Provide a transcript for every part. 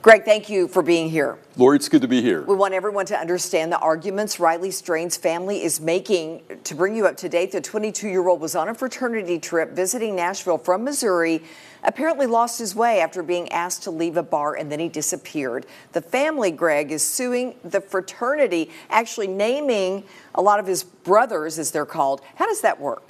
Greg, thank you for being here. Lori, it's good to be here. We want everyone to understand the arguments Riley Strain's family is making. To bring you up to date, the 22-year-old was on a fraternity trip visiting Nashville from Missouri, apparently lost his way after being asked to leave a bar, and then he disappeared. The family, Greg, is suing the fraternity, actually naming a lot of his brothers, as they're called. How does that work?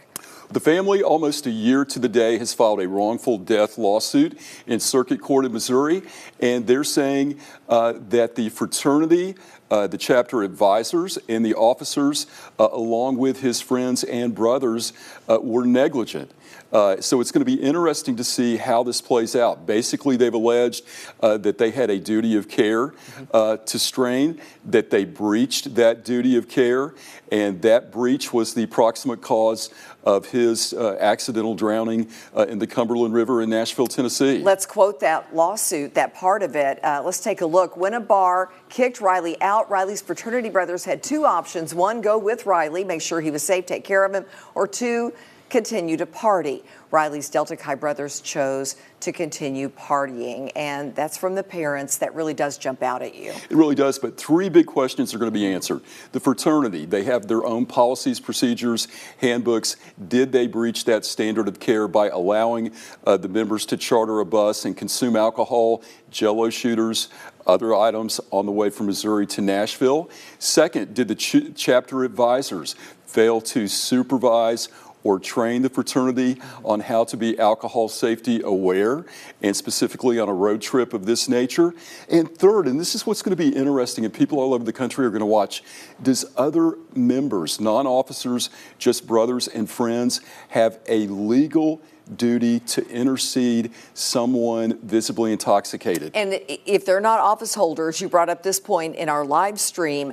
The family, almost a year to the day, has filed a wrongful death lawsuit in Circuit Court in Missouri, and they're saying that the fraternity, the chapter advisors, and the officers, along with his friends and brothers, were negligent. So it's going to be interesting to see how this plays out. Basically, they've alleged that they had a duty of care to Strain, that they breached that duty of care, and that breach was the proximate cause of his accidental drowning in the Cumberland River in Nashville, Tennessee. Let's quote that lawsuit, that part of it. Let's take a look. When a bar kicked Riley out, Riley's fraternity brothers had two options. One, go with Riley, make sure he was safe, take care of him, or two, continue to party. Riley's Delta Chi brothers chose to continue partying, and that's from the parents. That really does jump out at you. It really does, but three big questions are going to be answered. The fraternity, they have their own policies, procedures, handbooks. Did they breach that standard of care by allowing the members to charter a bus and consume alcohol, Jell-O shooters, other items on the way from Missouri to Nashville? Second, did the chapter advisors fail to supervise or train the fraternity on how to be alcohol safety aware, and specifically on a road trip of this nature? And third, and this is what's going to be interesting, and people all over the country are going to watch, does other members, non-officers, just brothers and friends, have a legal duty to intercede someone visibly intoxicated? And if they're not office holders, you brought up this point in our live stream,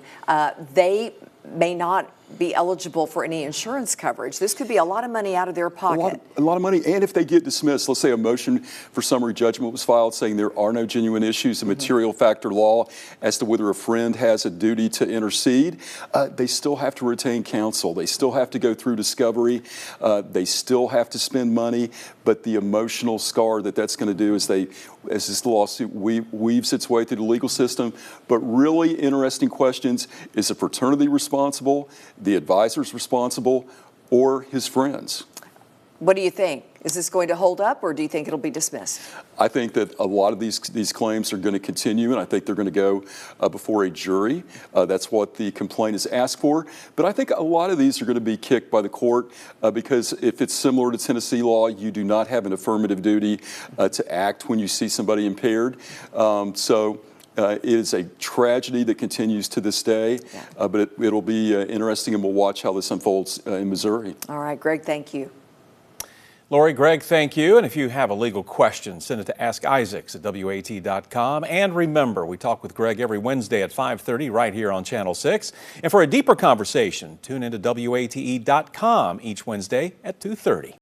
they may not be eligible for any insurance coverage. This could be a lot of money out of their pocket. A lot of money, and if they get dismissed, let's say a motion for summary judgment was filed saying there are no genuine issues of material factor law as to whether a friend has a duty to intercede, they still have to retain counsel. They still have to go through discovery. They still have to spend money, but the emotional scar that that's going to do as this lawsuit weaves its way through the legal system. But really interesting questions: is the fraternity responsible, the advisors responsible, or his friends? What do you think? Is this going to hold up, or do you think it'll be dismissed? I think that a lot of these claims are going to continue, and I think they're going to go before a jury. That's what the complaint is asked for. But I think a lot of these are going to be kicked by the court because if it's similar to Tennessee law, you do not have an affirmative duty to act when you see somebody impaired. It is a tragedy that continues to this day, but it'll be interesting, and we'll watch how this unfolds in Missouri. All right, Greg, thank you. Lori, Greg, thank you. And if you have a legal question, send it to AskIsaacs@WAT.com. And remember, we talk with Greg every Wednesday at 5:30 right here on Channel 6. And for a deeper conversation, tune into WATE.com each Wednesday at 2:30.